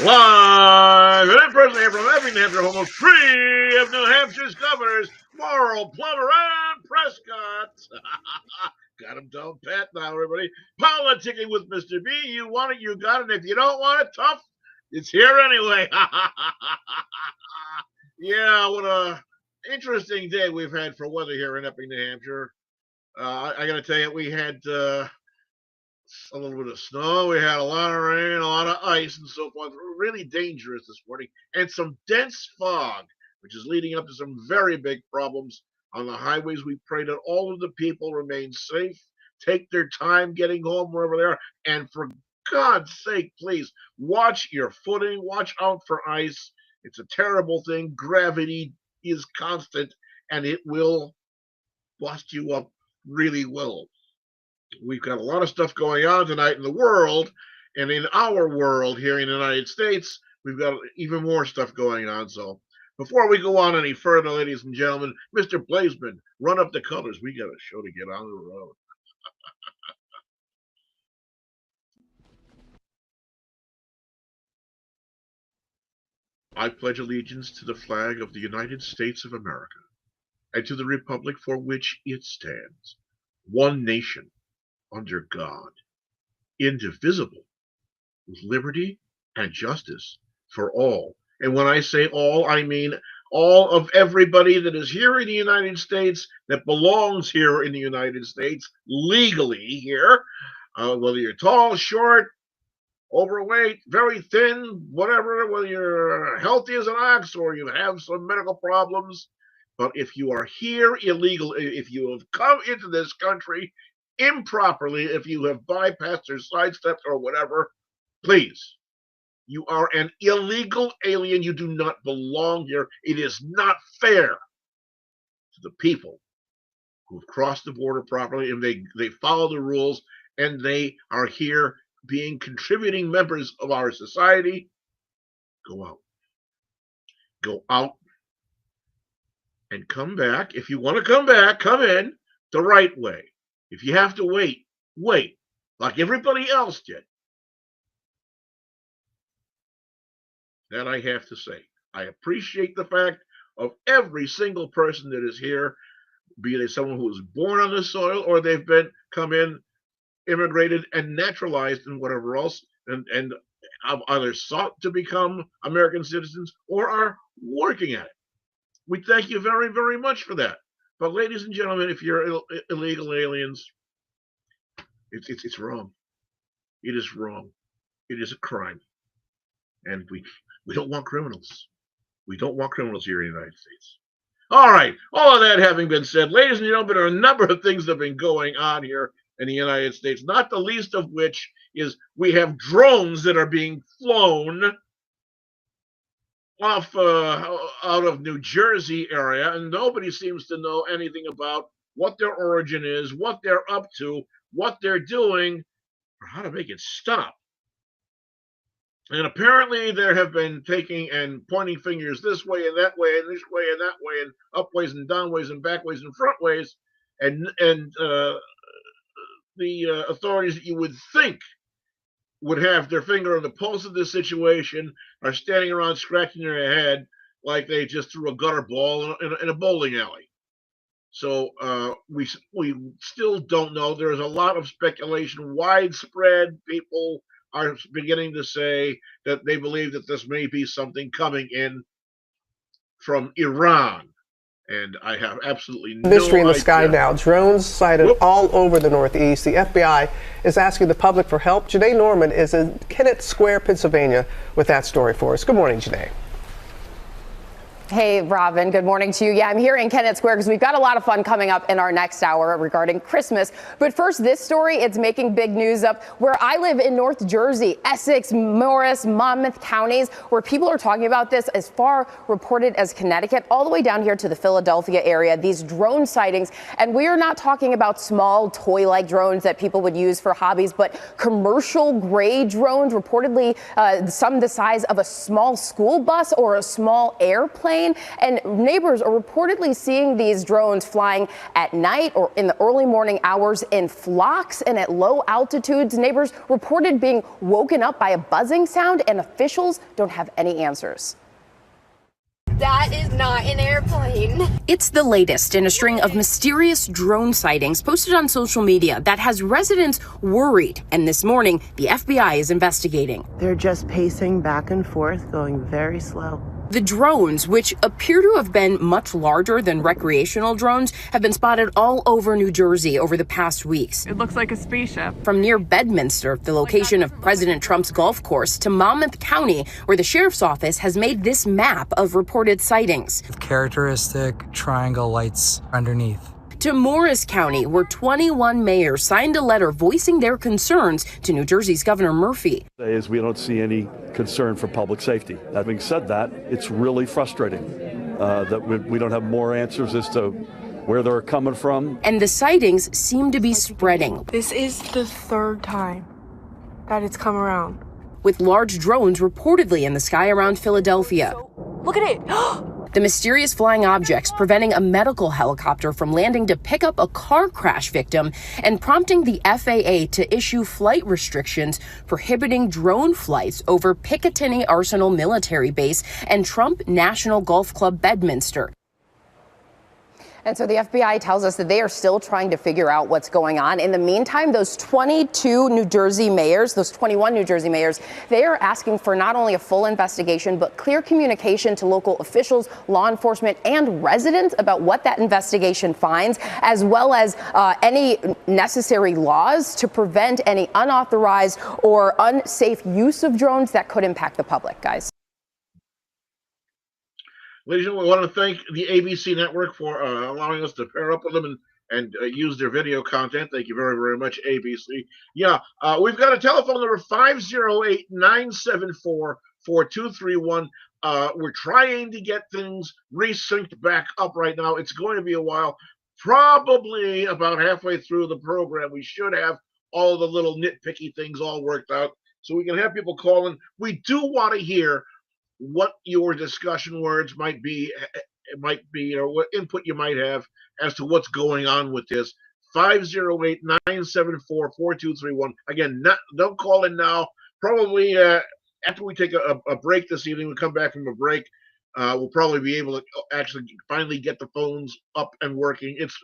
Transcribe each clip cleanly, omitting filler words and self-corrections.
Live and in person here from New Hampshire, almost three of New Hampshire's governors, Morrill, Plummer, and Prescott. Got him down pat now, everybody. Politicking with Mr. B. You want it, you got it. And if you don't want it, tough, it's here anyway. Yeah, what a interesting day we've had for weather here in Epping, New Hampshire. I got to tell you, we had a little bit of snow. We had a lot of rain, a lot of ice, and so forth. Really dangerous this morning. And some dense fog, which is leading up to some very big problems on the highways. We pray that all of the people remain safe, take their time getting home wherever they are, and for God's sake, please watch your footing, watch out for ice. It's a terrible thing. Gravity is constant, and it will bust you up really well. We've got a lot of stuff going on tonight in the world, and in our world here in the United States, we've got even more stuff going on. So before we go on any further, ladies and gentlemen, Mr. Blazeman, run up the colors. We got a show to get on the road. I pledge allegiance to the flag of the United States of America and to the republic for which it stands, one nation, under God, indivisible, with liberty and justice for all. And when I say all, I mean all of everybody that is here in the United States, that belongs here in the United States, legally here, whether you're tall, short, overweight, very thin, whatever, whether you're healthy as an ox or you have some medical problems. But if you are here illegal, if you have come into this country improperly, if you have bypassed or sidestepped or whatever, please, you are an illegal alien. You do not belong here. It is not fair to the people who've crossed the border properly and they follow the rules and they are here being contributing members of our society. Go out. Go out and come back. If you want to come back, come in the right way. If you have to wait, wait, like everybody else did. That I have to say. I appreciate the fact of every single person that is here, be they someone who was born on this soil or they've come in, immigrated and naturalized and whatever else, and either sought to become American citizens or are working at it. We thank you very, very much for that. But ladies and gentlemen, if you're illegal aliens, it's wrong. It is wrong. It is a crime. And we don't want criminals. We don't want criminals here in the United States. All right. All of that having been said, ladies and gentlemen, there are a number of things that have been going on here in the United States, not the least of which is we have drones that are being flown off out of New Jersey area, and nobody seems to know anything about what their origin is, what they're up to, what they're doing, or how to make it stop. And apparently there have been taking and pointing fingers this way and that way and this way and that way and upways and downways and backways and frontways, and the authorities that you would think would have their finger on the pulse of this situation are standing around scratching their head like they just threw a gutter ball in a bowling alley. So we still don't know. There's a lot of speculation, widespread. People are beginning to say that they believe that this may be something coming in from Iran. And I have absolutely no mystery in the idea. sky now. Drones sighted all over the Northeast. The FBI is asking the public for help. Janae Norman is in Kennett Square, Pennsylvania, with that story for us. Good morning, Janae. Hey, Robin, good morning to you. Yeah, I'm here in Kennett Square because we've got a lot of fun coming up in our next hour regarding Christmas. But first, this story, it's making big news up where I live in North Jersey, Essex, Morris, Monmouth counties, where people are talking about this as far reported as Connecticut, all the way down here to the Philadelphia area, these drone sightings. And we are not talking about small toy-like drones that people would use for hobbies, but commercial grade drones, reportedly some the size of a small school bus or a small airplane. plane. And neighbors are reportedly seeing these drones flying at night or in the early morning hours in flocks and at low altitudes. Neighbors reported being woken up by a buzzing sound, and officials don't have any answers. That is not an airplane. It's the latest in a string of mysterious drone sightings posted on social media that has residents worried. And this morning, the FBI is investigating. They're just pacing back and forth, going very slow. The drones, which appear to have been much larger than recreational drones, have been spotted all over New Jersey over the past weeks. It looks like a spaceship. From near Bedminster, the location of President Trump's golf course, to Monmouth County, where the sheriff's office has made this map of reported sightings. Characteristic triangle lights underneath. To Morris County, where 21 mayors signed a letter voicing their concerns to New Jersey's Governor Murphy. Is we don't see any concern for public safety. Having said that, it's really frustrating that we don't have more answers as to where they're coming from. And the sightings seem to be spreading. This is the third time that it's come around. With large drones reportedly in the sky around Philadelphia. Look at it. The mysterious flying objects preventing a medical helicopter from landing to pick up a car crash victim and prompting the FAA to issue flight restrictions prohibiting drone flights over Picatinny Arsenal Military Base and Trump National Golf Club Bedminster. And so the FBI tells us that they are still trying to figure out what's going on. In the meantime, those 21 New Jersey mayors, they are asking for not only a full investigation, but clear communication to local officials, law enforcement, and residents about what that investigation finds, as well as any necessary laws to prevent any unauthorized or unsafe use of drones that could impact the public, guys. Ladies and gentlemen, we want to thank the ABC network for allowing us to pair up with them and use their video content. Thank you very, very much, ABC. Yeah, we've got a telephone number, 508-974-4231. We're trying to get things resynced back up right now. It's going to be a while. Probably about halfway through the program, we should have all the little nitpicky things all worked out so we can have people call in. We do want to hear what your discussion words might be, or what input you might have as to what's going on with this. 508-974-4231. Again, don't call in now. Probably after we take a break this evening, we come back from a break, we'll probably be able to actually finally get the phones up and working. It's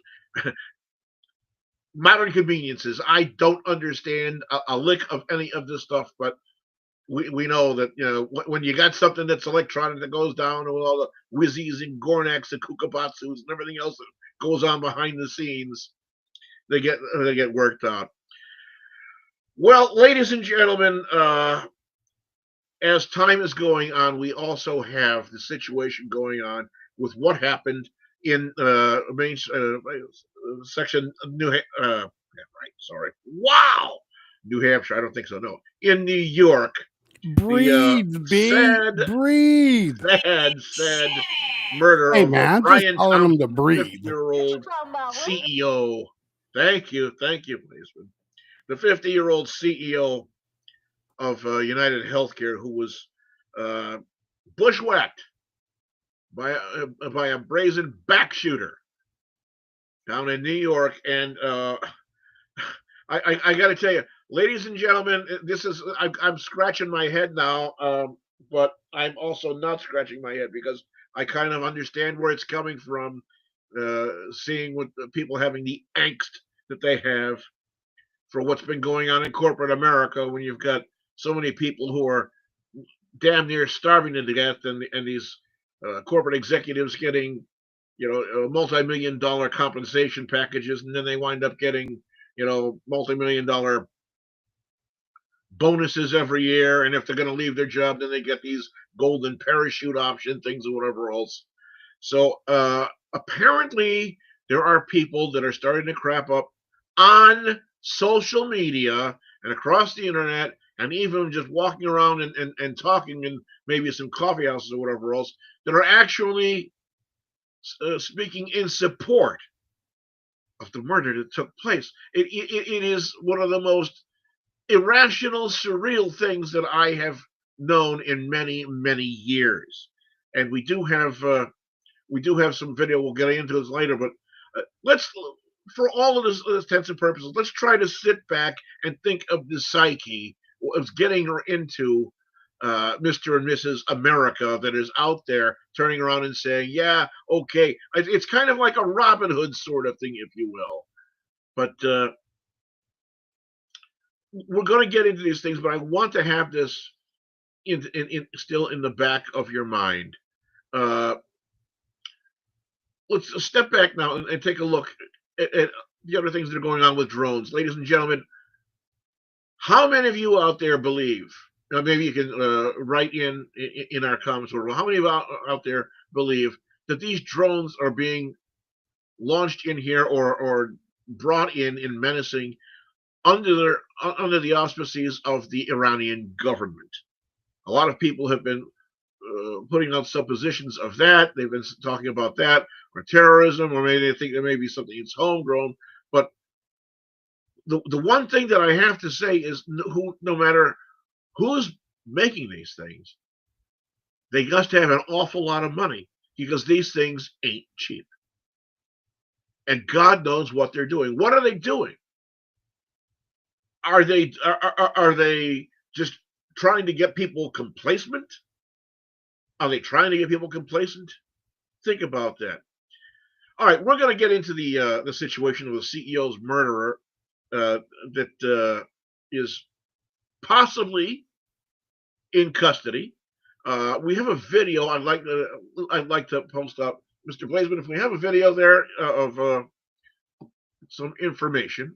modern conveniences. I don't understand a lick of any of this stuff, but we know that, you know, when you got something that's electronic that goes down with all the whizzies and Gornaks and Kukabatsus and everything else that goes on behind the scenes, they get worked out. Well, ladies and gentlemen, as time is going on, we also have the situation going on with what happened in main section New Hampshire. I don't think so. No, in New York. Breathe, breathe. Sad murder of man, Brian Thompson, to breathe. 50-year-old CEO. Thank you, policeman. The 50-year-old CEO of United Healthcare, who was bushwhacked by a brazen back shooter down in New York, and I got to tell you, ladies and gentlemen, I'm scratching my head now, but I'm also not scratching my head because I kind of understand where it's coming from, seeing what people having the angst that they have for what's been going on in corporate America when you've got so many people who are damn near starving to death, and these corporate executives getting, you know, multi-million-dollar compensation packages, and then they wind up getting, you know, multi-million-dollar bonuses every year, and if they're going to leave their job, then they get these golden parachute option things or whatever else. So apparently there are people that are starting to crap up on social media and across the internet, and even just walking around and talking in maybe some coffee houses or whatever else, that are actually speaking in support of the murder that took place. It is one of the most irrational, surreal things that I have known in many, many years. and we do have some video. We'll get into this later, but let's, for all of this intents and purposes, let's try to sit back and think of the psyche of getting her into Mr. and Mrs. America that is out there turning around and saying, yeah, okay. It's kind of like a Robin Hood sort of thing, if you will. But we're going to get into these things, but I want to have this still in the back of your mind. Let's step back now and take a look at the other things that are going on with drones. Ladies and gentlemen, how many of you out there believe, maybe you can write in our comments, or how many of you out there believe that these drones are being launched in here or brought in menacing under the auspices of the Iranian government? A lot of people have been putting out suppositions of that. They've been talking about that, or terrorism, or maybe they think there may be something that's homegrown. But the one thing that I have to say is, no matter who's making these things, they got to have an awful lot of money, because these things ain't cheap. And God knows what they're doing. What are they doing? Are they just trying to get people complacent? Are they trying to get people complacent? Think about that. All right, we're going to get into the situation of the CEO's murderer that is possibly in custody. We have a video. I'd like to post up, Mr. Blazeman, if we have a video there of some information.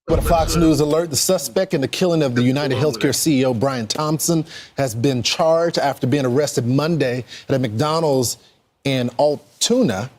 But a Fox News alert, the suspect in the killing of the United Healthcare CEO, Brian Thompson, has been charged after being arrested Monday at a McDonald's in Altoona,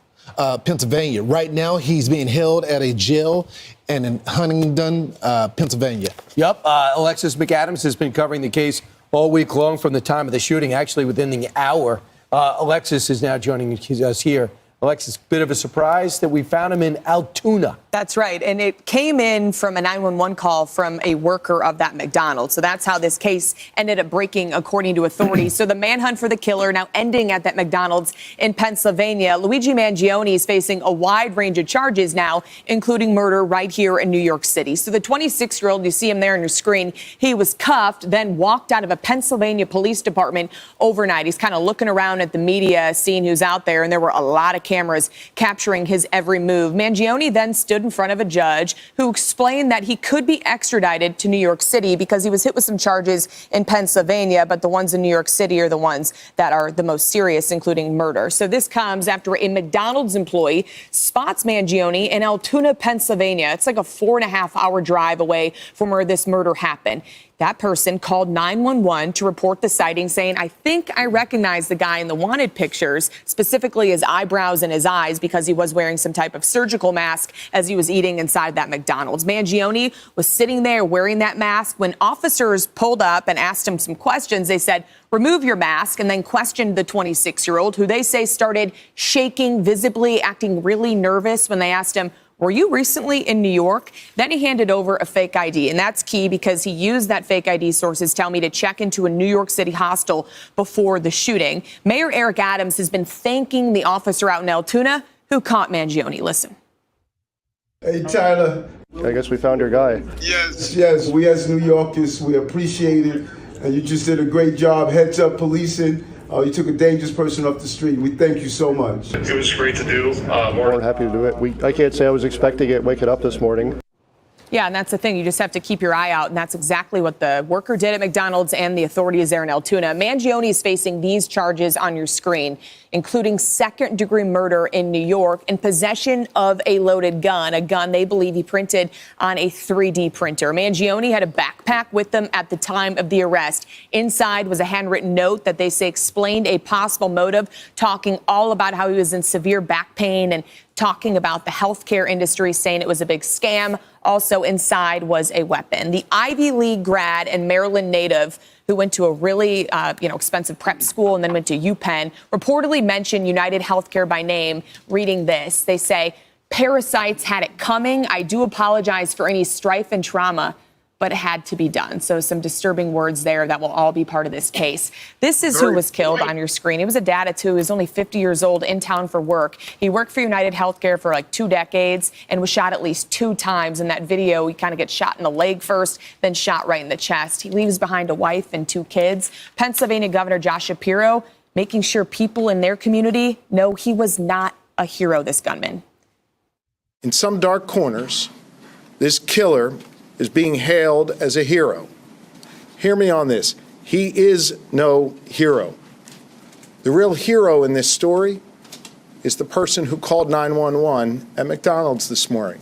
Pennsylvania. Right now, he's being held at a jail in Huntingdon, Pennsylvania. Yep. Alexis McAdams has been covering the case all week long from the time of the shooting, actually within the hour. Alexis is now joining us here. Alexis, bit of a surprise that we found him in Altoona. That's right. And it came in from a 911 call from a worker of that McDonald's. So that's how this case ended up breaking, according to authorities. So the manhunt for the killer now ending at that McDonald's in Pennsylvania. Luigi Mangione is facing a wide range of charges now, including murder right here in New York City. So the 26-year-old, you see him there on your screen, he was cuffed, then walked out of a Pennsylvania police department overnight. He's kind of looking around at the media, seeing who's out there, and there were a lot of cameras capturing his every move. Mangione then stood in front of a judge who explained that he could be extradited to New York City because he was hit with some charges in Pennsylvania, but the ones in New York City are the ones that are the most serious, including murder. So this comes after a McDonald's employee spots Mangione in Altoona, Pennsylvania. It's like a 4.5-hour drive away from where this murder happened. That person called 911 to report the sighting, saying, I think I recognize the guy in the wanted pictures, specifically his eyebrows and his eyes, because he was wearing some type of surgical mask as he was eating inside that McDonald's. Mangione was sitting there wearing that mask. When officers pulled up and asked him some questions, they said, remove your mask, and then questioned the 26-year-old, who they say started shaking visibly, acting really nervous when they asked him, were you recently in New York? Then he handed over a fake ID. And that's key because he used that fake ID, sources tell me, to check into a New York City hostel before the shooting. Mayor Eric Adams has been thanking the officer out in Altoona who caught Mangione. Listen. Hey, Tyler. I guess we found your guy. Yes, we as New Yorkers, we appreciate it. And you just did a great job. Heads up policing. You took a dangerous person off the street. We thank you so much. It was great to do. More than happy to do it. I can't say I was expecting it waking up this morning. Yeah, and that's the thing. You just have to keep your eye out. And that's exactly what the worker did at McDonald's and the authorities there in Altoona. Mangione is facing these charges on your screen, including second-degree murder in New York and possession of a loaded gun, a gun they believe he printed on a 3D printer. Mangione had a backpack with them at the time of the arrest. Inside was a handwritten note that they say explained a possible motive, talking all about how he was in severe back pain and talking about the healthcare industry, saying it was a big scam. Also inside was a weapon. The Ivy League grad and Maryland native who went to a really expensive prep school and then went to UPenn reportedly mentioned United Healthcare by name. Reading this, they say, parasites had it coming. I do apologize for any strife and trauma, but it had to be done. So some disturbing words there that will all be part of this case. This is who was killed on your screen. He was a dad of 2. He was only 50 years old, in town for work. He worked for United Healthcare for like 2 decades and was shot at least 2 times. In that video, he kind of gets shot in the leg first, then shot right in the chest. He leaves behind a wife and 2 kids. Pennsylvania Governor Josh Shapiro making sure people in their community know he was not a hero, this gunman. In some dark corners, this killer is being hailed as a hero. Hear me on this. He is no hero. The real hero in this story is the person who called 911 at McDonald's this morning.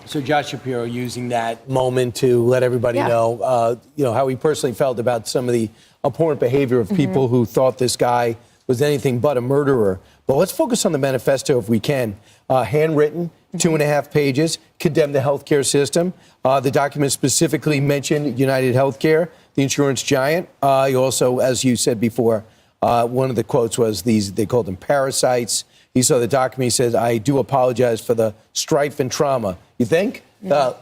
So Josh Shapiro using that moment to let everybody know, how he personally felt about some of the abhorrent behavior of people who thought this guy was anything but a murderer. But let's focus on the manifesto if we can. Handwritten, 2.5 pages, condemned the healthcare system. The document specifically mentioned United Healthcare, the insurance giant. He also, as you said before, one of the quotes was they called them parasites. He saw the document, he says, I do apologize for the strife and trauma. You think?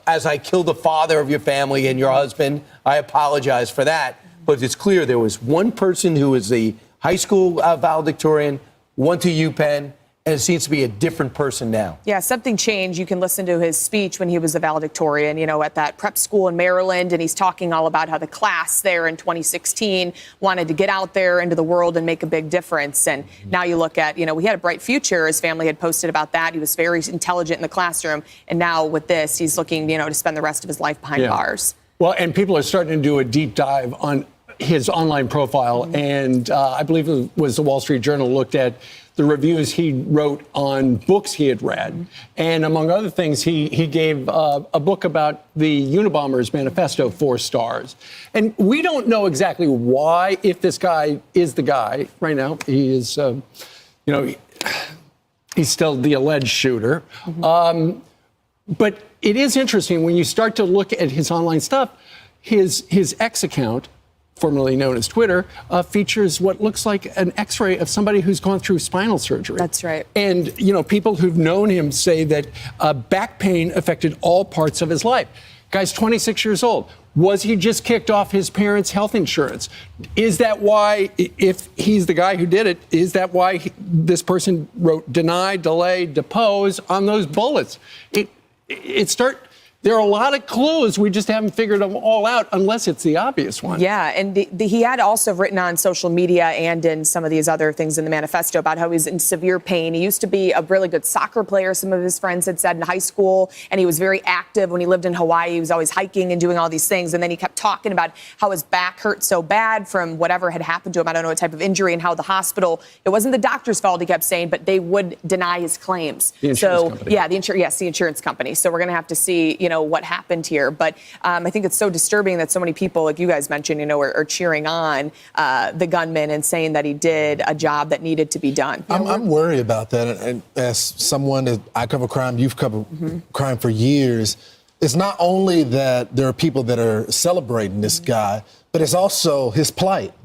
As I killed the father of your family and your husband, I apologize for that. But it's clear there was one person who was the high school valedictorian, went to UPenn, and it seems to be a different person now. Yeah, something changed. You can listen to his speech when he was a valedictorian, at that prep school in Maryland, and he's talking all about how the class there in 2016 wanted to get out there into the world and make a big difference. And now you look at, he had a bright future. His family had posted about that. He was very intelligent in the classroom. And now with this, he's looking, to spend the rest of his life behind bars. Well, and people are starting to do a deep dive on his online profile. And I believe it was the Wall Street Journal looked at the reviews he wrote on books he had read. And among other things, he gave a book about the Unabomber's manifesto 4 stars. And we don't know exactly why, if this guy is the guy right now. He is, he's still the alleged shooter. But it is interesting when you start to look at his online stuff, his X account, formerly known as Twitter, features what looks like an X-ray of somebody who's gone through spinal surgery. That's right. And, people who've known him say that back pain affected all parts of his life. Guy's 26 years old. Was he just kicked off his parents' health insurance? Is that why, if he's the guy who did it, is that why this person wrote deny, delay, depose on those bullets? There are a lot of clues. We just haven't figured them all out unless it's the obvious one. Yeah, and he had also written on social media and in some of these other things in the manifesto about how he's in severe pain. He used to be a really good soccer player, some of his friends had said, in high school, and he was very active when he lived in Hawaii. He was always hiking and doing all these things, and then he kept talking about how his back hurt so bad from whatever had happened to him. I don't know what type of injury, and how the hospital, it wasn't the doctor's fault, he kept saying, but they would deny his claims. The insurance company. Yeah, the insurance company. So we're going to have to see, what happened here. But I think it's so disturbing that so many people, like you guys mentioned, are cheering on the gunman and saying that he did a job that needed to be done. I'm worried about that. And as someone that I cover crime, you've covered crime for years, it's not only that there are people that are celebrating this guy, but it's also his plight.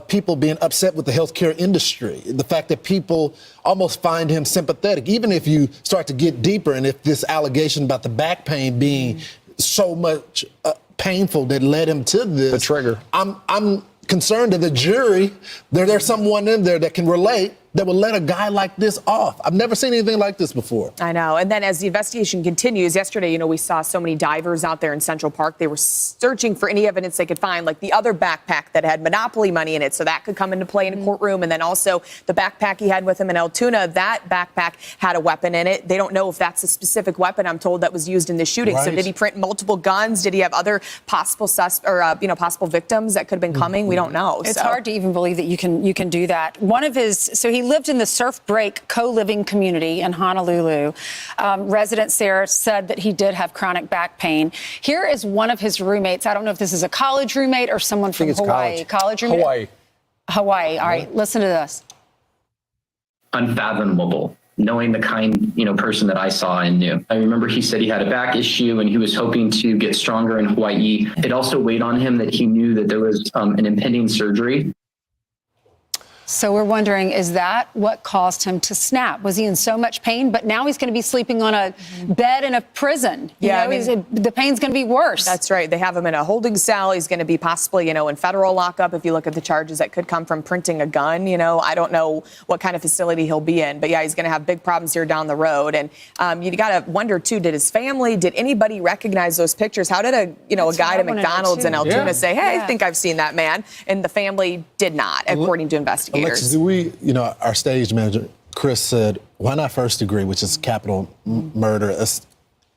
People being upset with the healthcare industry, the fact that people almost find him sympathetic, even if you start to get deeper, and if this allegation about the back pain being so much painful that led him to this. The trigger. I'm concerned that the jury, there's someone in there that can relate, that will let a guy like this off. I've never seen anything like this before. I know. And then as the investigation continues, yesterday, we saw so many divers out there in Central Park. They were searching for any evidence they could find, like the other backpack that had Monopoly money in it. So that could come into play in a courtroom. And then also the backpack he had with him in Altoona, that backpack had a weapon in it. They don't know if that's a specific weapon, I'm told, that was used in the shooting. Right. So did he print multiple guns? Did he have other possible possible victims that could have been coming? We don't know. It's hard to even believe that you can do that. So he lived in the Surf Break co-living community in Honolulu. Residents there said that he did have chronic back pain. Here is one of his roommates. I don't know if this is a college roommate or someone from Hawaii. College roommate? Hawaii. All right, listen to this. Unfathomable, knowing the kind, person that I saw and knew. I remember he said he had a back issue and he was hoping to get stronger in Hawaii. It also weighed on him that he knew that there was an impending surgery. So we're wondering, is that what caused him to snap? Was he in so much pain? But now he's going to be sleeping on a bed in a prison. The pain's going to be worse. That's right. They have him in a holding cell. He's going to be possibly, in federal lockup. If you look at the charges that could come from printing a gun, I don't know what kind of facility he'll be in. But yeah, he's going to have big problems here down the road. And you got to wonder, too, did his family, did anybody recognize those pictures? How did a guy at McDonald's in Altoona say, hey, I think I've seen that man? And the family did not, according to investigators. Alexis, our stage manager, Chris, said, why not first degree, which is capital murder?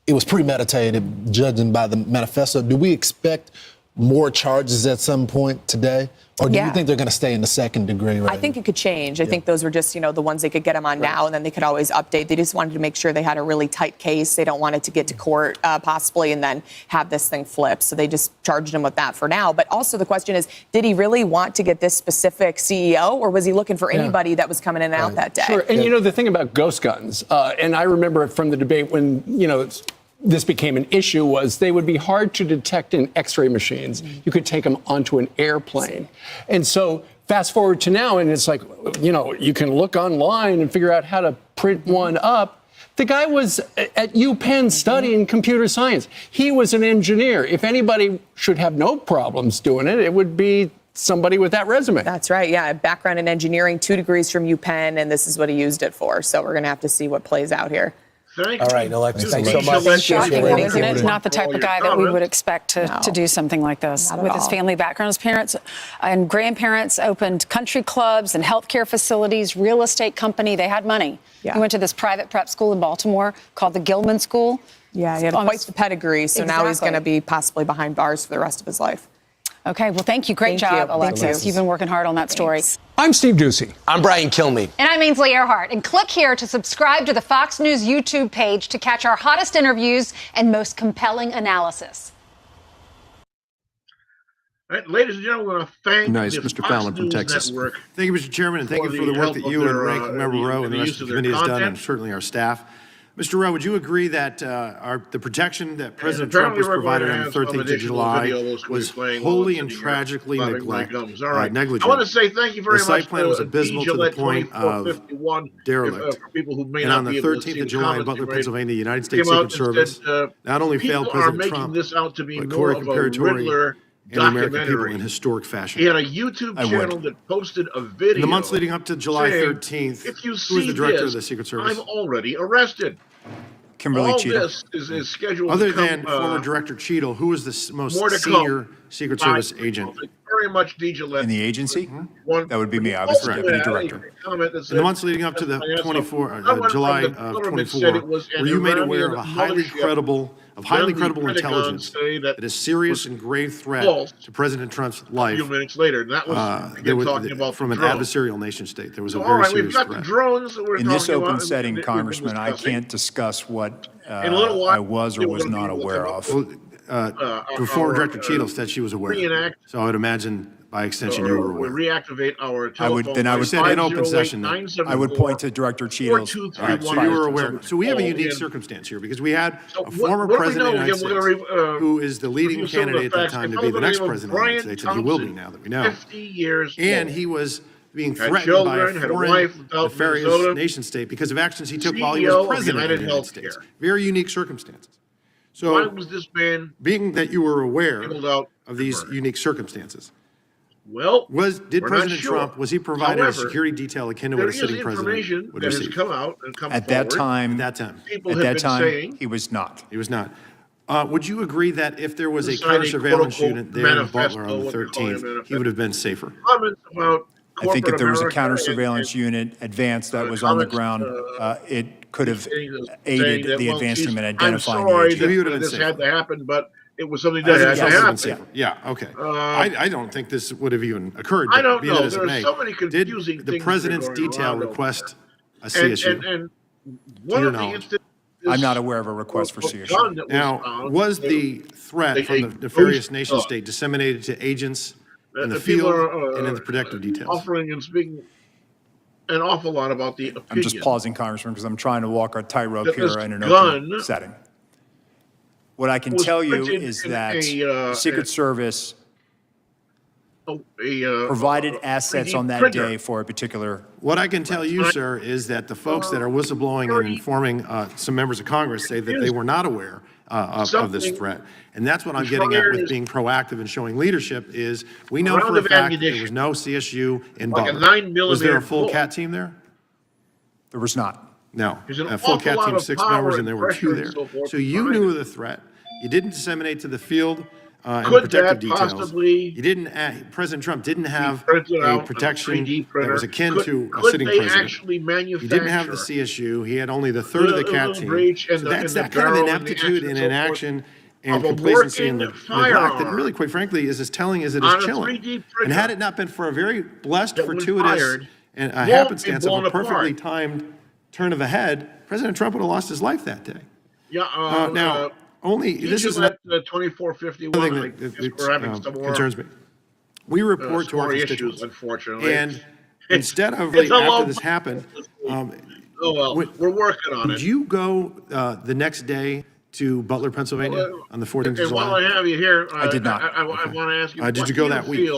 It was premeditated, judging by the manifesto. Do we expect more charges at some point today? Or do you think they're going to stay in the second degree? I think it could change. I think those were just, the ones they could get him on now, and then they could always update. They just wanted to make sure they had a really tight case. They don't want it to get to court, possibly, and then have this thing flip. So they just charged him with that for now. But also the question is, did he really want to get this specific CEO, or was he looking for anybody that was coming in and out that day? Sure. And, the thing about ghost guns, and I remember from the debate when, this became an issue, was they would be hard to detect in X-ray machines. You could take them onto an airplane. And so fast forward to now, and it's like, you can look online and figure out how to print one up. The guy was at UPenn studying computer science. He was an engineer. If anybody should have no problems doing it, it would be somebody with that resume. That's right. Yeah. Background in engineering, 2 degrees from UPenn, and this is what he used it for. So we're going to have to see what plays out here. All right, Alexis, thanks so much. It's shocking, isn't it? Not the type of guy that we would expect to do something like this. With his family background, his parents and grandparents opened country clubs and healthcare facilities, real estate company. They had money. Yeah. He went to this private prep school in Baltimore called the Gilman School. Yeah, he had quite the pedigree, so now he's going to be possibly behind bars for the rest of his life. Okay, well, thank you. Great job, Alexis. You've been working hard on that story. I'm Steve Ducey. I'm Brian Kilmeade. And I'm Ainsley Earhart. And click here to subscribe to the Fox News YouTube page to catch our hottest interviews and most compelling analysis. All right, ladies and gentlemen, I want to thank Mr. Fallon from Texas. Network. Thank you, Mr. Chairman, and thank you for the work that you and Ranking Member Rowe and the rest of the committee has done, and certainly our staff. Mr. Rowe, would you agree that the protection that President Trump was provided on the 13th of July was wholly and tragically negligent? I want to say thank you very much. The site plan was abysmal to the point of derelict. And on the 13th of July in Butler, Pennsylvania, the United States Secret Service not only failed President Trump, but Corey Comparatori and the American people in historic fashion. He had a YouTube channel that posted a video. In the months leading up to July 13th, who was the director of the Secret Service? I'm already arrested. Kimberly All Cheadle. This is scheduled Other to come, than former Director Cheadle, who was the most more to senior come. Secret Service agent? Very much D. Gillette. In the agency? One, That would be me. I was the deputy director. In the months leading up to the July of 24, were you made aware of a highly credible intelligence that is serious and grave threat to President Trump's life? A few minutes later, and that was talking about from an adversarial nation state. There was a all very right, serious we've got threat. the drones that we're In this talking open about, setting, and Congressman, I can't discuss what I was or was not aware of. The former Director Cheadle said she was aware. So I would imagine, by extension, you were aware. Reactivate our telephone. I would say in open session. I would point to Director Cheadle's. So you were aware. So we have a unique circumstance here because we had a former president of the United States who is the leading candidate at the time to be the next president of the United States, and he will be now that we know. 50 years and he was being threatened by a foreign nefarious nation state because of actions he took while he was president of the United States. Very unique circumstances. So why was this man being that you were aware of these unique circumstances? Well, did President Trump, was he provided a security detail akin to what a sitting president would receive? Come out and come At that time, he was not. He was not. Would you agree that if there was a counter-surveillance unit there in Butler on the 13th, he would have been safer? I think if there was a counter-surveillance unit advanced that was on the ground, it could have aided the advancement in identifying the agent. Maybe this had to happen, but it was something that had to happen. Yeah, okay. I don't think this would have even occurred. I don't know. There are so many confusing things. Did the president's detail request a CSU? And one of the instances, I'm not aware of a request for CSU. Now, was the threat from the nefarious nation state disseminated to agents in the field and in the protective details? Offering and speaking an awful lot about the opinion. I'm just pausing, Congressman, because I'm trying to walk a tightrope here in an open setting. What I can tell you is that the Secret Service provided assets on that day for a particular. What I can tell you, sir, is that the folks that are whistleblowing and informing some members of Congress say that they were not aware of this threat. And that's what I'm getting at with being proactive and showing leadership is we know for a fact there was no CSU in Butler. Was there a full CAT team there? There was not. No, a full CAT team, 6 members, and there were 2 there. So you knew of the threat. You didn't disseminate to the field and the protective details. You didn't. President Trump didn't have a protection that was akin to a sitting president. He didn't have the CSU. He had only the third of the CAT team. So that's that kind of ineptitude and inaction and complacency and neglect that really, quite frankly, is as telling as it is chilling. And had it not been for a very blessed, fortuitous, and a happenstance of a perfectly timed turn of a head, President Trump would have lost his life that day. Yeah. Now, only this is that 2451 that concerns me. We report to our constituents, unfortunately, and instead of after this happened, we're working on it. Did you go the next day to Butler, Pennsylvania, on the 14th of July? While I have you here, I did not. I want to ask you. Did you go that week?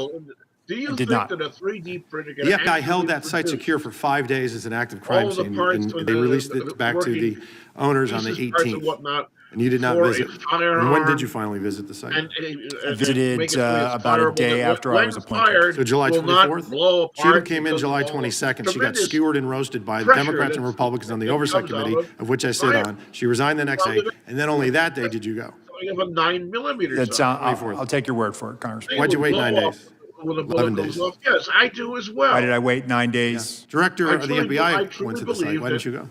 Do you think not. that a 3D printer can The FBI held that site secure for 5 days as an active crime scene, and they released it back to the owners on the 18th. And you did not visit. And when did you finally visit the site? I visited about a day after I was appointed. So July 24th? She came in July 22nd. She got skewered and roasted by the Democrats and Republicans on the Oversight Committee, of which I sit on. She resigned the next day, and then only that day did you go. Of a 9mm. I'll take your word for it, Congressman. Why'd you wait 9 days? 11 days. Yes, I do as well. Why did I wait 9 days? Director of the FBI went to the site. Why didn't you go?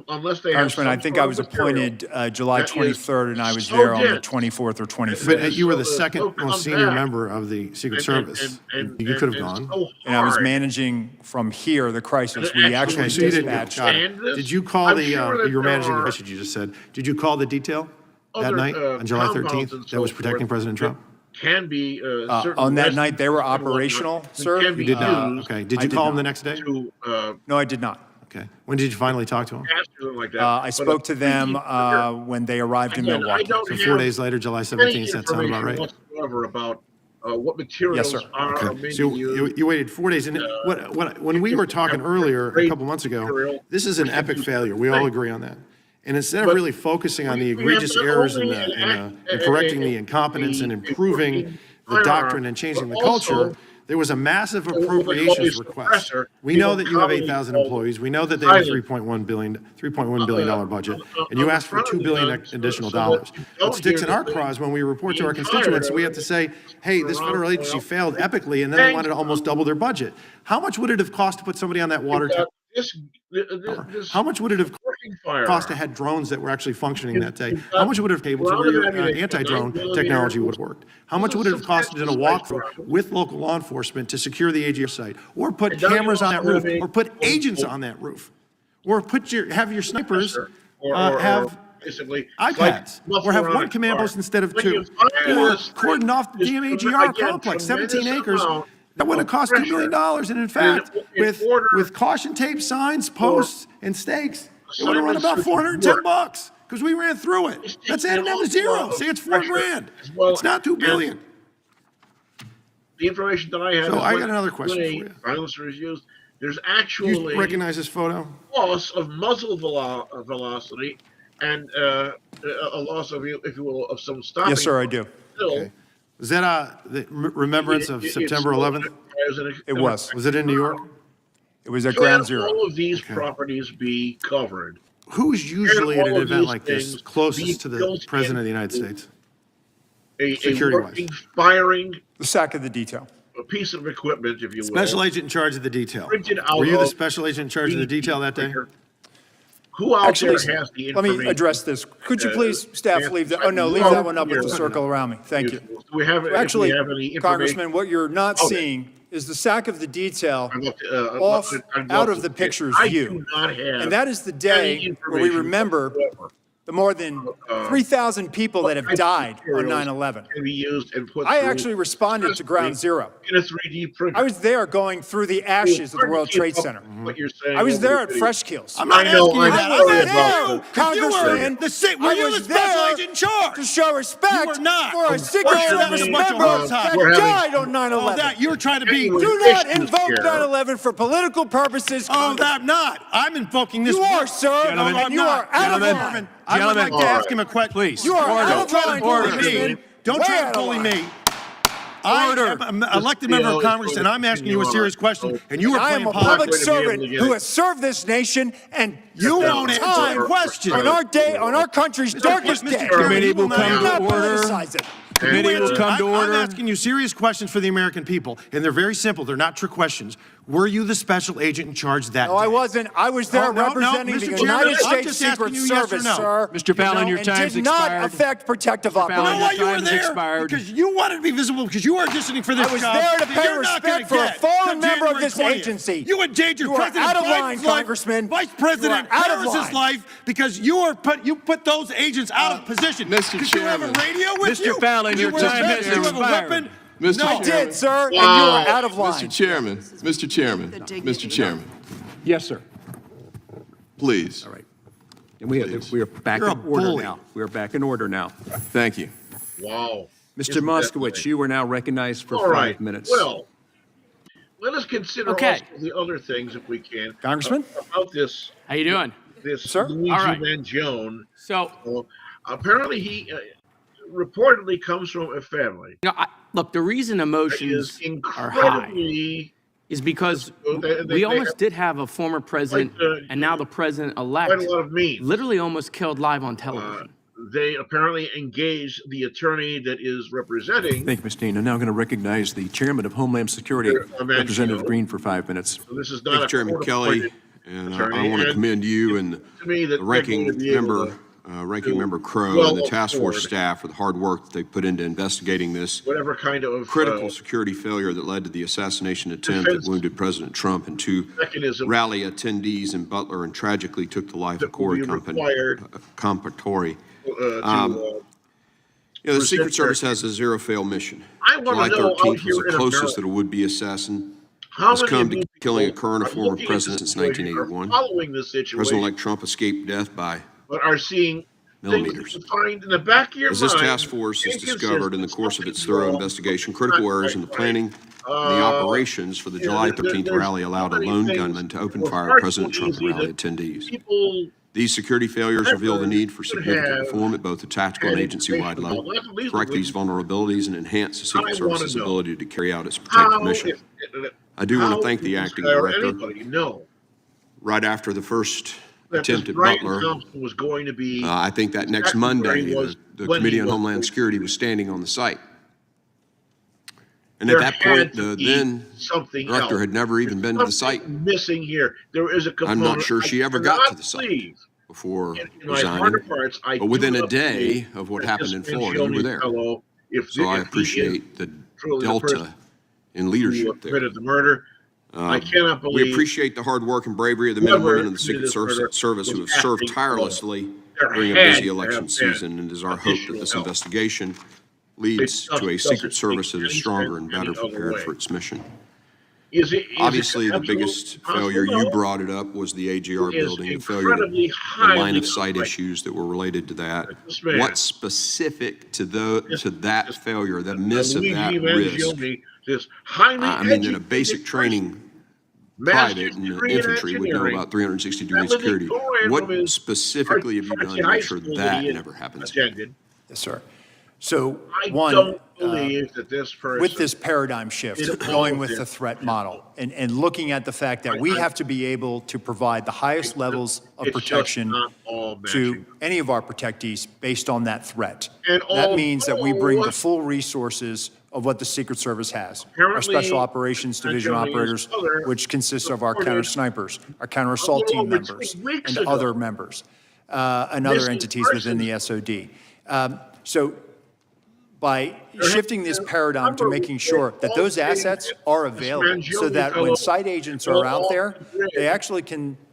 Unless they Congressman, I think I was appointed July 23rd, and I was there on the 24th or 25th. But you were the second most senior member of the Secret Service. You could have gone. And I was managing from here the crisis. We actually so you dispatched. Did you call the, you were managing the mission, you just said. Did you call the detail that night on July 13th that was protecting President Trump? Can be on that night they were operational, sir. You did not. Okay. Did you call him the next day? No, I did not. Okay. When did you finally talk to him? I spoke to them when they arrived in Milwaukee. So 4 days later, July 17th. That sound about right? About what materials are okay. So you waited 4 days, and when we were talking earlier a couple months ago, this is an epic failure. We all agree on that. And instead of really focusing on the egregious errors and correcting the incompetence and improving the doctrine and changing the culture, there was a massive appropriations request. We know that you have 8,000 employees. We know that they have a $3.1 billion budget, and you asked for $2 billion additional dollars. What sticks in our craw is when we report to our constituents, we have to say, hey, this federal agency failed epically, and then they wanted to almost double their budget. How much would it have cost to put somebody on that water tower? How much would it have cost to have drones that were actually functioning that day? How much would it have taken to where your anti-drone technology would have worked? How much would it have cost to do a walkthrough with local law enforcement to secure the AGR site, or put cameras on that roof, or put agents on that roof, or have your snipers have iPads, or have one command post instead of 2, or cordon off the DMAGR complex, 17 acres. That would have cost $2 billion, and in fact, with caution tape, signs, posts, and stakes, it would have run about $410 because we ran through it. That's adding down to zero. Say it's $4 grand. It's not $2 billion. The information that I have. So I got another question for you. Silencer is used. There's actually you recognize this photo? Loss of muzzle velocity and a loss of, if you will, of some stopping. Yes, sir, I do. Okay. Was that the remembrance of September 11th? It was. Was it in New York? It was at Ground Zero. All of these properties be covered. Who's usually at an event like this closest to the President of the United States? Security-wise. Firing. The SAC of the detail. A piece of equipment, if you will. Special agent in charge of the detail. Were you the special agent in charge of the detail that day? Who out there has the information? Let me address this. Could you please, staff, leave that? Oh, no, leave that one up with the circle around me. Thank you. Actually, Congressman, what you're not seeing is the SAC of the detail out of the picture's view. And that is the day where we remember the more than 3,000 people that have died on 9/11. Can be used and put I through actually responded to Ground Zero. in a 3D printer. I was there going through the ashes of the World Trade Center. What you're saying I was over there the at video. Fresh Kills. I'm not asking you that. I I'm was asking there, you, Congressman. were you the special agent in charge? To show respect You were not. for a Secret Service a bunch of member hard that died on 9/11. Oh, that you were trying to be. Do not invoke 9/11 for political purposes. Oh, I'm not. I'm invoking this. You are, sir. Gentlemen, And you are out of line. I would like to ask him a question. Please. You are out of line, Congressman. Don't try to bully me. I am an elected member of Congress, and I'm asking you a serious question, and you are I playing am a politics. public servant who has served this nation, and You won't answer a question. on our day, on our country's darkest day. Committee will come Do not to order. politicize it. Committee will come to order. I'm asking you serious questions for the American people, and they're very simple. They're not trick questions. Were you the special agent in charge that No, day? I wasn't. I was there representing the Mr. United Chairman, I'm States just Secret asking you yes or Service, no. sir. Mr. Fallon, your and time's did not expired. affect protective You know operations. why you were Time has there? expired. Because you wanted to be visible, because you are auditioning for this I was job there to that pay you're not gonna respect for a get fallen till member of January this 20th. agency. You endangered You are President out of Biden's line, life, Congressman. Vice President You are out of Harris's line. life, because you put those agents out of position. Mr. Did you have a Chairman. radio with Mr. you? Fallon, Did your you wear a time vest? has Did you have a expired. weapon? Mr. No. I did, sir, and you are out of line. Mr. Chairman, Mr. Chairman, Mr. Chairman, Yes, sir. please. All right. And we are back You're in a order bully. now. We are back in order now. Thank you. Wow. Mr. Isn't that Moskowitz, nice? you are now recognized for All 5 right. minutes. Well, let us consider Okay. also the other things, if we can. Congressman? About this. How you doing? This Sir? Luigi All right. Mangione. So, Apparently he reportedly comes from a family look, the reason that emotions is are high incredibly is because they we almost have did have a former president and now the president-elect quite a lot of means. literally almost killed live on television. They apparently engaged the attorney that is representing. Thank you, Mr. Dean. I'm now going to recognize the chairman of Homeland Security, Representative Green, for 5 minutes. So this is Thank not you, a Chairman Kelly, court-appointed and attorney, I want to and commend you and to me that the ranking they're going to be able member, to Ranking Member Crow, well and the task force afford staff for the hard work that they put into investigating this whatever kind of critical security failure that led to the assassination attempt that defense would President Trump and 2 mechanism rally attendees in Butler and tragically took the life of that will Corey be required Compatore. to The present Secret Service their- has a zero-fail mission. I want July to know out 13th was here the in closest America, that a would-be assassin how has many come of to you killing a people current or are former looking at president this since situation, are 1981. following this situation, President-elect Trump escaped death by but are seeing things millimeters. that you find in the back of your As this mind. task force has discovered in the course of its inconsistencies, through wrong, investigation, critical not errors in the quite planning and the operations for the you know, July there- 13th there's rally allowed a so many lone things gunman to open were fire far at President too Trump and easy rally that attendees. People These security failures reveal the need for significant have reform at both the tactical and had agency-wide information level, about, not least correct of which, these vulnerabilities and enhance the I Secret wanna Service's know ability to carry out its protective how, mission. if, I do want how to thank the does acting or director. anybody know Right after the first that this attempt at Brian Butler, Thompson was going to be I think that next exactly where Monday, he was the when Committee he on was Homeland going Security to was standing on the site. And There at that point, had to the be then something director else. had never even been to the site. Something missing here. There is a I'm component. not sure she I ever got to cannot the site believe, before in my resigning. heart of hearts, I But within do a not day believe of what that happened this in Florida, you were Mangione there. fellow, So I if he appreciate the truly the person delta in who leadership there. committed the murder, I cannot We believe appreciate the hard work and bravery of the men and whoever women in the Secret committed this murder Service who have was served acting tirelessly There during a had busy to election have been season, and it is our hope that additional this help. investigation leads It to a just Secret doesn't Service that make is any stronger sense and better any other prepared way. for its mission. Is it Obviously, the absolute biggest possible? failure, you No. brought it up, was the AGR It is building, the failure, incredibly the highly line of sight unlikely. issues that were related to that. This man, What's specific to that failure, the miss of Luigi that risk? Mangione, this highly I mean, that a educated basic training person, private master's in the degree in infantry would know engineering, about 360-degree that was security. Victorian What from his specifically have you done to Archie High make sure School that he had never happens? attended. Yes, sir. So, I one, don't believe that this person with this paradigm shift, is going with all the this. threat model and looking at the fact that we have to be able to provide the highest levels of It's just protection not all to matching. any of our protectees based on that threat. And That means that we bring the although- full resources of what the Secret Service has. Our Apparently, Special Operations Division Mangione operators, and other which consists of our reported counter snipers, our counter assault little team over 2 members, weeks and ago. other members, and other Missing entities within the SOD. So by shifting this paradigm to making sure that those assets are available so that when site agents are out there, they actually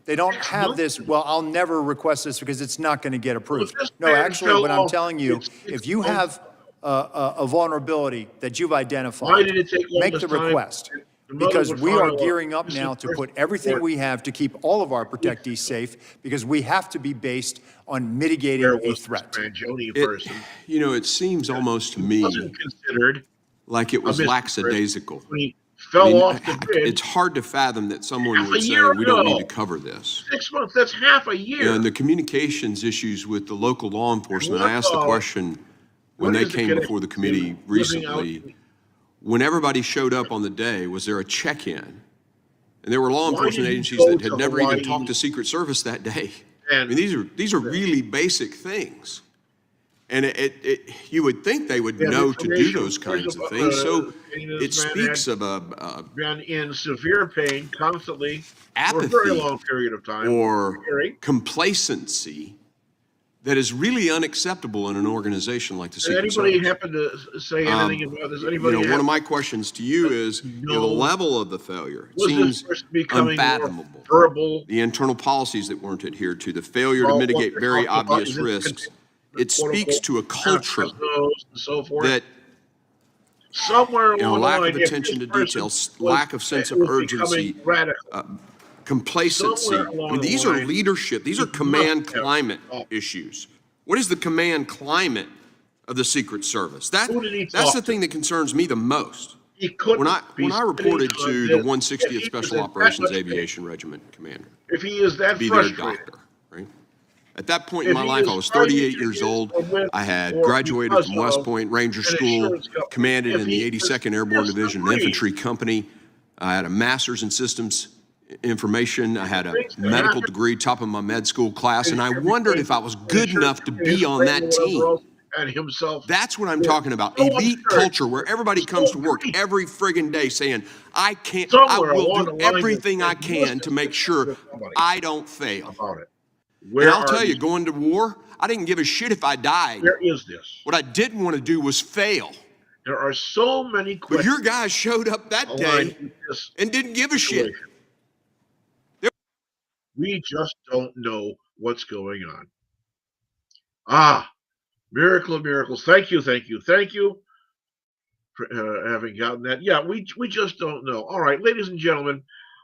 they don't have this, well, I'll never request this because it's not going to get approved. No, actually, what I'm telling you, if you have a vulnerability that you've identified, make the request. Because we are gearing up now to put everything we have to keep all of our protectees safe, because we have to be based on mitigating a threat. It seems almost to me like it was lackadaisical. It's hard to fathom that someone would say, we don't need to cover this. 6 months, that's half a year. And the communications issues with the local law enforcement, I asked the question when they came before the committee recently, when everybody showed up on the day, was there a check-in? And there were law enforcement agencies that had never even talked to Secret Service that day. I mean, these are really basic things. And you would think they would know to do those kinds of things. So it speaks of been in severe pain constantly apathy for a very long period of time, or complacency that is really unacceptable in an organization like the Secret Service. Anybody happen to say anything about this? Anybody? One of my questions to you is the level of the failure. It seems unfathomable. The internal policies that weren't adhered to, the failure to mitigate very obvious risks. It speaks to a culture that somewhere along lack of attention to details, lack of sense of urgency, complacency. I mean, these are leadership. These are command climate issues. What is the command climate of the Secret Service? That's the thing that concerns me the most. When I reported to the 160th Special Operations Aviation Regiment commander, if he is that be their doctor, right? At that point in my life, I was 38 years old. I had graduated from West Point Ranger School, commanded in the 82nd Airborne Division Infantry Company. I had a master's in systems information. I had a medical degree, top of my med school class, and I wondered if I was good enough to be on that team. And himself. That's what I'm talking about. Elite culture where everybody comes to work every friggin' day saying, I will do everything I can to make sure I don't fail. And I'll tell you, going to war, I didn't give a shit if I died. Where is this? What I didn't want to do was fail. There are so many questions. But your guys showed up that day and didn't give a shit. We just don't know what's going on. Miracle of miracles. Thank you for having gotten that. Yeah, we just don't know. All right, ladies and gentlemen,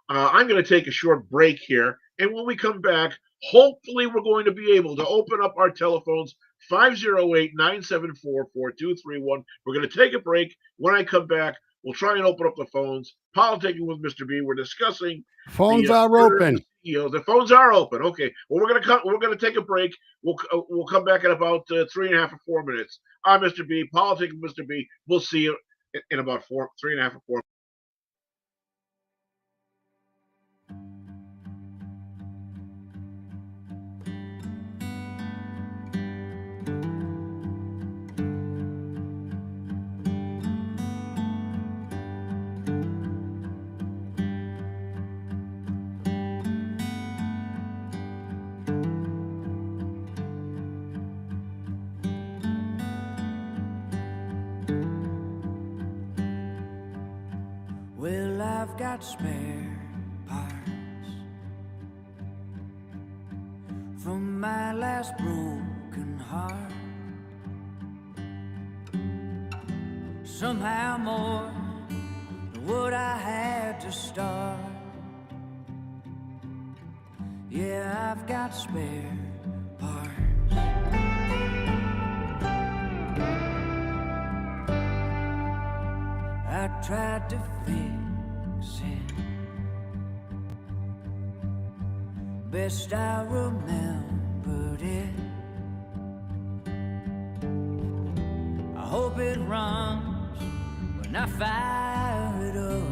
I'm going to take a short break here. And when we come back, hopefully we're going to be able to open up our telephones, 508-974-4231. We're going to take a break. When I come back, we'll try and open up the phones. Politicking with Mr. B. We're discussing. Phones are open. The phones are open. Okay. Well, we're gonna take a break. We'll come back in about 3.5 or 4 minutes. I'm Mr. B. Politicking with Mr. B. We'll see you in about 3.5 or 4 minutes. Well, I've got spare parts from my last broken heart. Somehow more than what I had to start. Yeah, I've got spare parts. I tried to fix it best I remembered it. I hope it runs when I fire it up,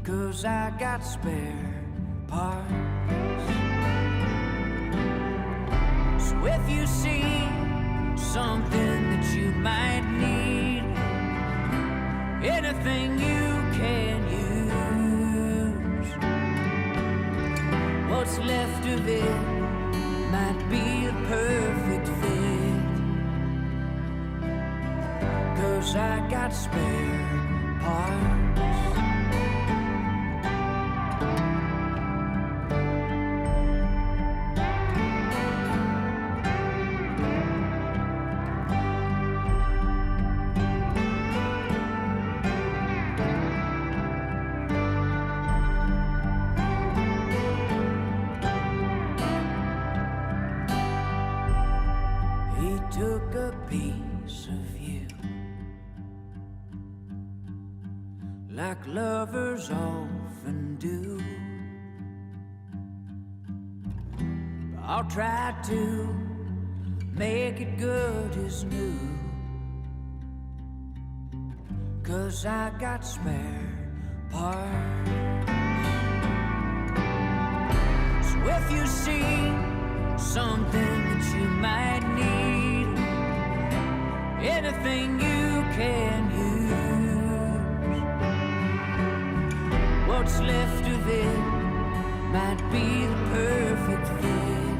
'cause I got spare parts. So if you see something that you might need, anything you can use, what's left of it might be a perfect fit. I got spare parts. He took a piece of you, like lovers often do. I'll try to make it good as new, 'cause I got spare parts. So if you see something that you might need, anything you can use, what's left of it might be the perfect fit,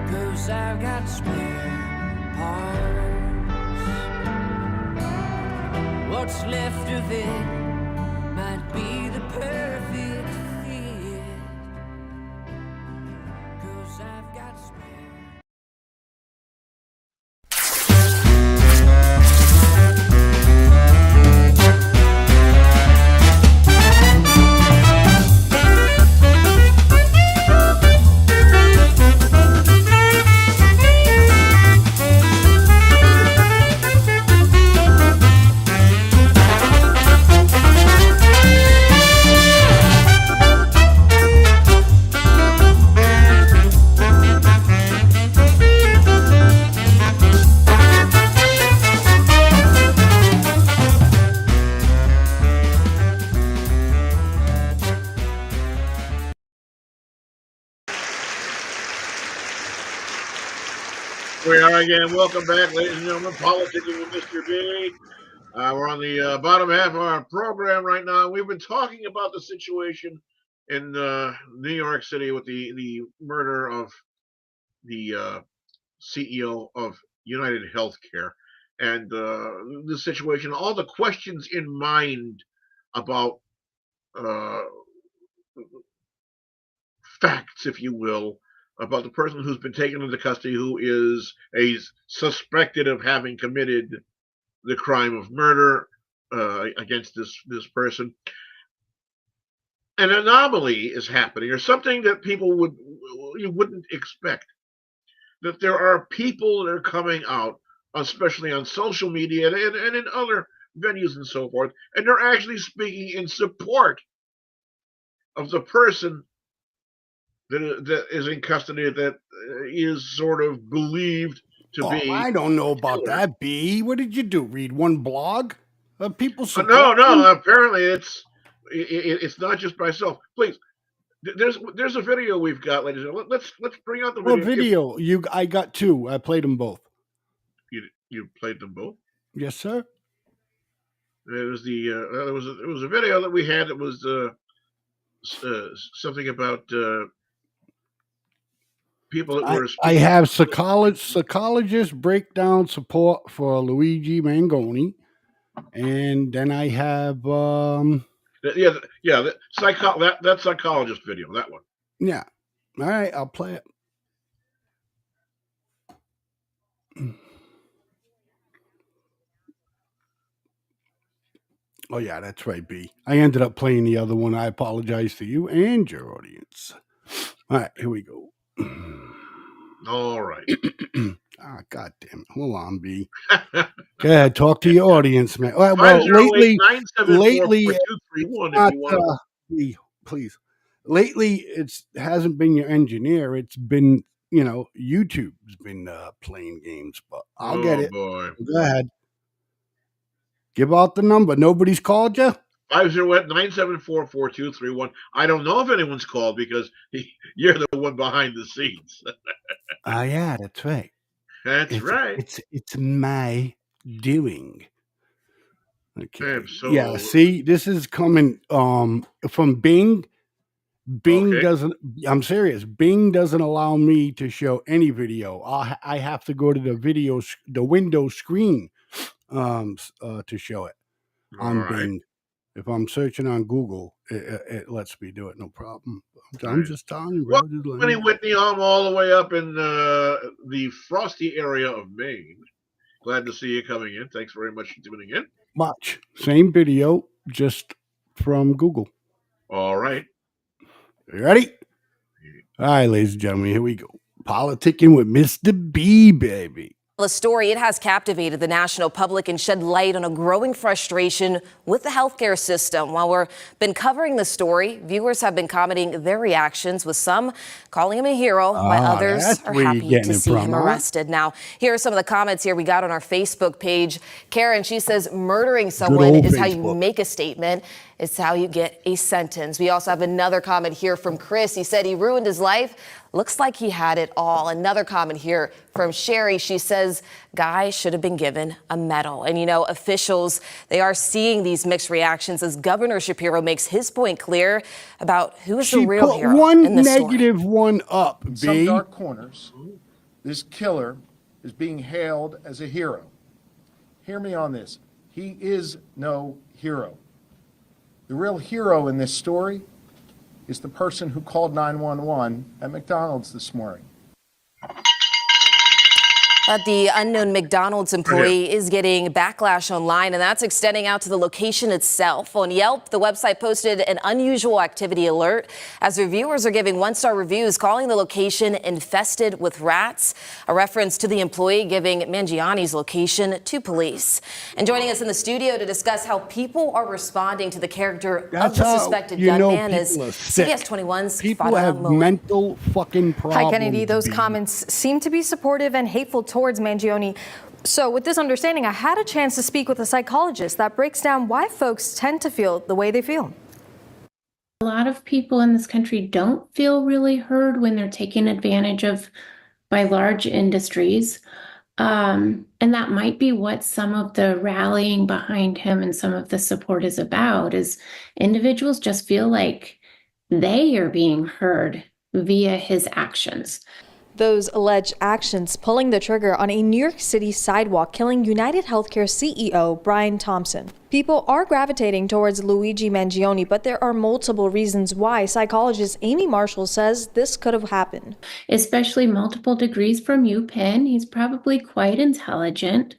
'cause I've got spare parts. What's left of it might be the perfect fit, 'cause I've got spare. We are again. Welcome back, ladies and gentlemen. Politicking with Mr. B. We're on the bottom half of our program right now. We've been talking about the situation in New York City with the murder of the CEO of United Healthcare, and the situation, all the questions in mind about facts, if you will, about the person who's been taken into custody, who is suspected of having committed the crime of murder against this person. An anomaly is happening, or something that you wouldn't expect. That there are people that are coming out, especially on social media and in other venues and so forth, and they're actually speaking in support of the person that is in custody, that is sort of believed to be. I don't know about that, B. What did you do? Read one blog? People support No. Apparently, it's not just myself. Please, there's a video we've got, ladies and gentlemen. Let's bring out the video. What video? I got two. I played them both. You played them both? Yes, sir. It was it was a video that we had. It was something about people that were. I have psychologists break down support for Luigi Mangoni, and then I have that psychologist video, that one. Yeah. All right, I'll play it. Oh, yeah, that's right, B. I ended up playing the other one. I apologize to you and your audience. All right, here we go. All right. God damn it. Hold on, B. Go ahead, talk to your audience, man. Well, lately, please. Lately, it hasn't been your engineer. It's been, YouTube's been playing games, but I'll get it. Boy. Go ahead. Give out the number. Nobody's called you? 508-974-4231. I don't know if anyone's called because you're the one behind the scenes. Yeah, that's right. That's right. It's my doing. Okay. Absolutely. Yeah, see, this is coming from Bing. Bing doesn't. I'm serious. Bing doesn't allow me to show any video. I have to go to the window screen, to show it on Bing. If I'm searching on Google, it lets me do it, no problem. I'm just telling you, bro. Well, Whitney, I'm all the way up in the frosty area of Maine. Glad to see you coming in. Thanks very much for tuning in. Watch. Same video, just from Google. All right. You ready? All right, ladies and gentlemen, here we go. Politicking with Mr. B, baby. The story, it has captivated the national public and shed light on a growing frustration with the healthcare system. While we've been covering the story, viewers have been commenting their reactions, with some calling him a hero, while others are happy to see him arrested. Now, here are some of the comments here we got on our Facebook page. Karen, she says, murdering someone is how you make a statement. It's how you get a sentence. We also have another comment here from Chris. He said he ruined his life. Looks like he had it all. Another comment here from Sherry. She says, guy should have been given a medal. And, you know, officials, they are seeing these mixed reactions as Governor Shapiro makes his point clear about who is the real hero in this story. Negative one up, In some dark corners, this killer is being hailed as a hero. Hear me on this. He is no hero. The real hero in this story is the person who called 911 at McDonald's this morning. But the unknown McDonald's employee is getting backlash online, and that's extending out to the location itself. On Yelp, the website posted an unusual activity alert as reviewers are giving one-star reviews, calling the location infested with rats, a reference to the employee giving Mangiani's location to police. And joining us in the studio to discuss how people are responding to the character of the suspected gunman is CBS 21's People have mental fucking problems. Hi, Kennedy. Those comments seem to be supportive and hateful towards Mangione. So with this understanding, I had a chance to speak with a psychologist that breaks down why folks tend to feel the way they feel. A lot of people in this country don't feel really heard when they're taken advantage of by large industries. And that might be what some of the rallying behind him and some of the support is about, is individuals just feel like they are being heard via his actions. Those alleged actions pulling the trigger on a New York City sidewalk, killing United Healthcare CEO Brian Thompson. People are gravitating towards Luigi Mangione, but there are multiple reasons why. Psychologist Amy Marshall says this could have happened. Especially multiple degrees from UPenn. He's probably quite intelligent.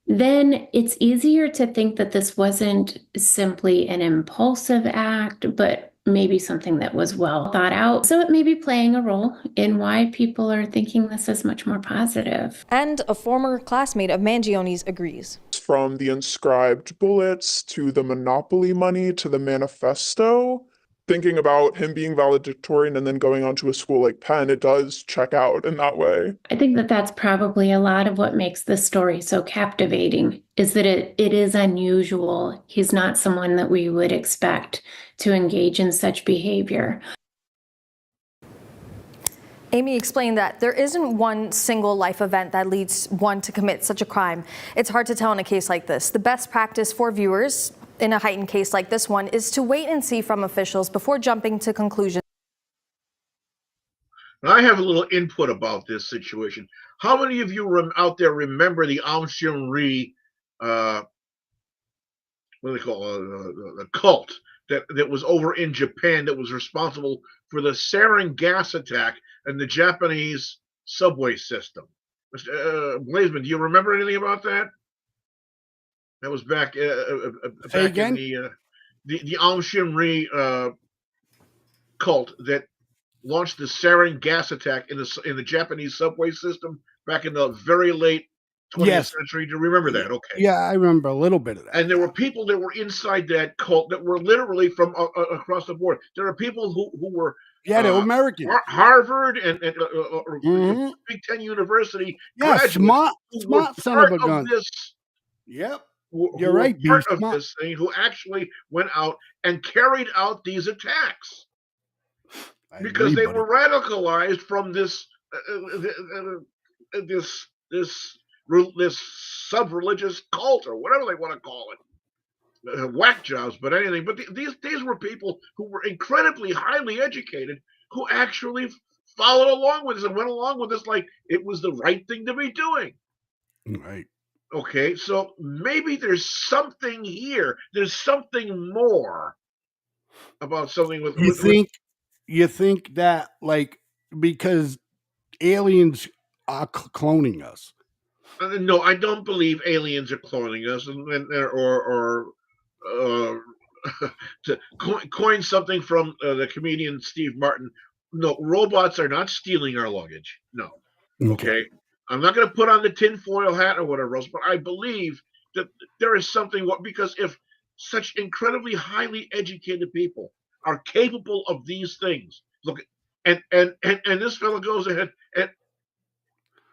Then it's easier to think that this wasn't simply an impulsive act, but maybe something that was well thought out. So it may be playing a role in why people are thinking this is much more positive. And a former classmate of Mangione's agrees. From the inscribed bullets to the Monopoly money to the manifesto, thinking about him being valedictorian and then going on to a school like Penn, it does check out in that way. I think that that's probably a lot of what makes this story so captivating, is that it is unusual. He's not someone that we would expect to engage in such behavior. Amy explained that there isn't one single life event that leads one to commit such a crime. It's hard to tell in a case like this. The best practice for viewers in a heightened case like this one is to wait and see from officials before jumping to conclusions. I have a little input about this situation. How many of you out there remember the Aum Shinrikyo, what do they call it, the cult that was over in Japan that was responsible for the sarin gas attack and the Japanese subway system? Blazeman, do you remember anything about that? That was back in the Aum Shinrikyo cult that launched the sarin gas attack in the Japanese subway system back in the very late 20th century. Do you remember that? Okay. Yeah, I remember a little bit of that. And there were people that were inside that cult that were literally from across the board. There are people who were they were American, Harvard and Big Ten University. Yeah, smart son of a gun. Yep. You're right, part of this thing, who actually went out and carried out these attacks because they were radicalized from this sub-religious cult or whatever they want to call it. whack jobs, but anything. But these were people who were incredibly highly educated who actually followed along with this and went along with this like it was the right thing to be doing. Right. Okay, so maybe there's something here. There's something more about something with. You think that like because aliens are cloning us? No, I don't believe aliens are cloning us, or to coin something from the comedian Steve Martin. No, robots are not stealing our luggage. No. Okay. I'm not going to put on the tinfoil hat or whatever else, but I believe that there is something because if such incredibly highly educated people are capable of these things, look, and this fellow goes ahead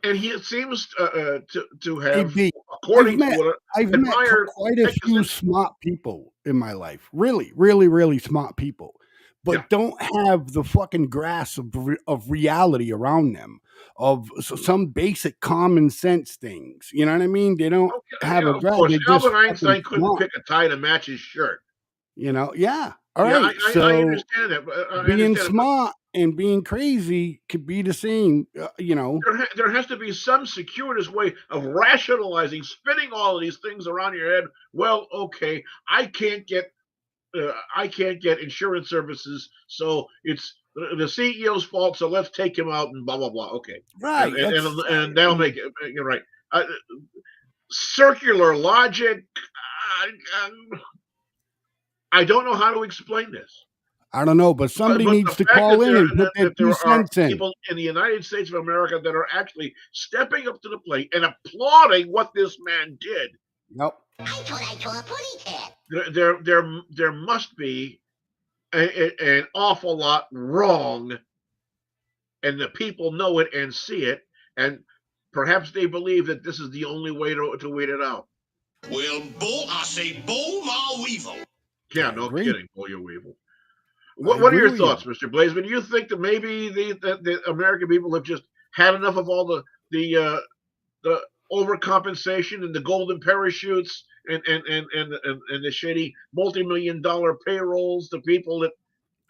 and he seems to have, according to what I've met quite a few smart people in my life. Really, really, really smart people, but don't have the fucking grasp of reality around them, of some basic common sense things. You know what I mean? They don't have a of grasp. course, They're just Albert Einstein couldn't smart. pick a tie to match his shirt. You know, yeah. All Yeah, right. I So understand that. being smart and being crazy could be the same. You know, there has to be some circuitous way of rationalizing, spinning all of these things around your head. Well, okay, I can't get insurance services, so it's the CEO's fault. So let's take him out and blah blah blah. Okay, right? And that'll make it. You're right. Circular logic. I don't know how to explain this. I don't know, but somebody needs to call in and put their 2 cents in. People in the United States of America that are actually stepping up to the plate and applauding what this man did. Nope. I thought I saw a pony cat. There must be an awful lot wrong, and the people know it and see it, and perhaps they believe that this is the only way to wait it out. Well, I say bull my weevil. Yeah, no kidding, bull your weevil. What are your thoughts, Mr. Blazeman? Do you think that maybe the American people have just had enough of all the overcompensation and the golden parachutes and the shady multi-million-dollar payrolls, the people that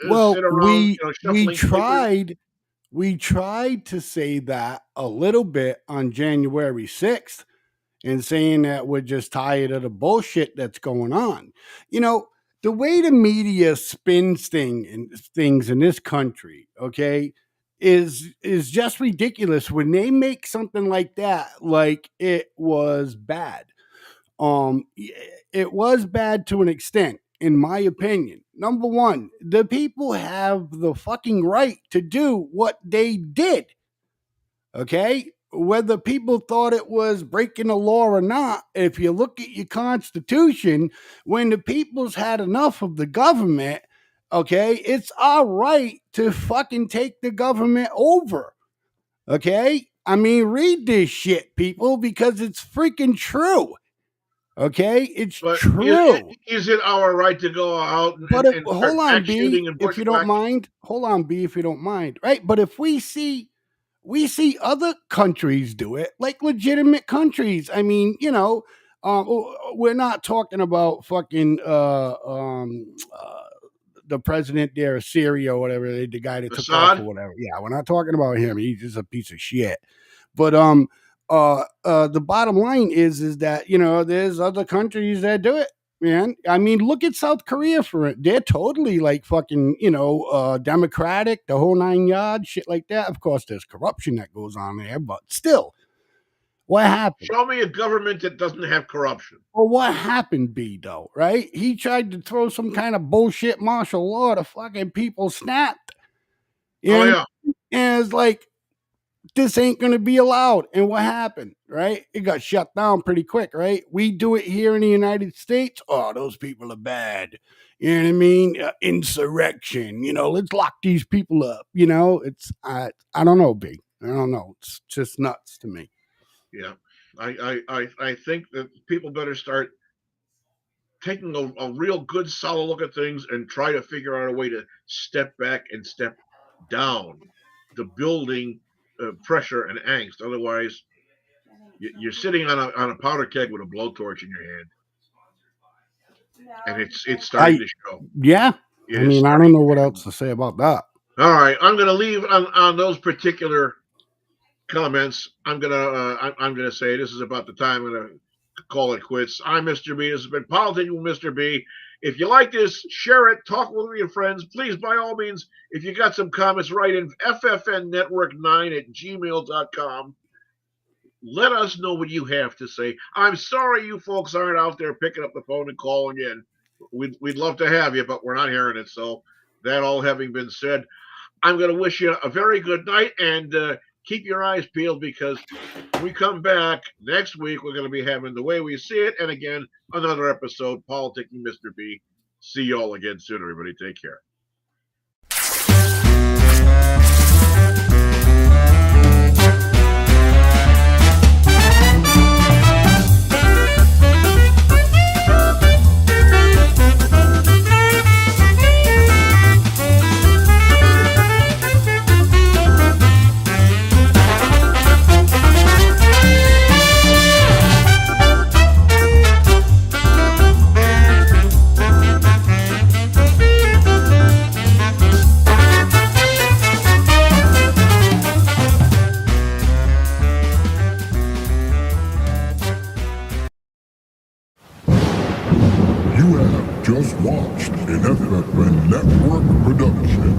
sit around we tried to say that a little bit on January 6th and saying that we're just tired of the bullshit that's going on. You know, the way the media spins things in this country, okay, is just ridiculous. When they make something like that, like it was bad. It was bad to an extent, in my opinion. Number one, the people have the fucking right to do what they did. Okay? Whether people thought it was breaking the law or not, if you look at your constitution, when the people's had enough of the government, okay, it's our right to fucking take the government over. Okay? I mean, read this shit, people, because it's freaking true. Okay? It's true. Is it our right to go out and start shooting and if you don't mind? Hold on, B, if you don't mind. Right? But if we see other countries do it, like legitimate countries. I mean, you know, we're not talking about fucking the president there of Syria or whatever, the guy that took off or whatever. Yeah, we're not talking about him. He's just a piece of shit. But the bottom line is that, you know, there's other countries that do it. Man, I mean, look at South Korea for it. They're totally like fucking, you know, democratic, the whole 9 yards, shit like that. Of course, there's corruption that goes on there, but still, what happened? Show me a government that doesn't have corruption. Well, what happened, B, though, right? He tried to throw some kind of bullshit martial law. The fucking people snapped. And it's like, this ain't going to be allowed. And what happened, right? It got shut down pretty quick, right? We do it here in the United States. Oh, those people are bad. You know what I mean? Insurrection. You know, let's lock these people up. You know, it's, I don't know, B. I don't know. It's just nuts to me. Yeah. I think that people better start taking a real good, solid look at things and try to figure out a way to step back and step down the building pressure and angst. Otherwise, you're sitting on a powder keg with a blowtorch in your hand. and it's starting to show. Yeah. It I is mean, I don't know what else to say about that. All right, I'm going to leave on those particular comments. I'm gonna say this is about the time I'm gonna call it quits. I'm Mr. B. This has been Politicking with Mr. B. If you like this, share it, talk with your friends. Please, by all means, if you got some comments, write in ffnnetwork9@gmail.com. Let us know what you have to say. I'm sorry you folks aren't out there picking up the phone and calling in. We'd love to have you, but we're not hearing it. So that all having been said, I'm going to wish you a very good night and keep your eyes peeled, because when we come back next week, we're going to be having The Way We See It, and again, another episode, Politicking Mr. B. See y'all again soon, everybody. Take care. You have just watched an FFN Network production.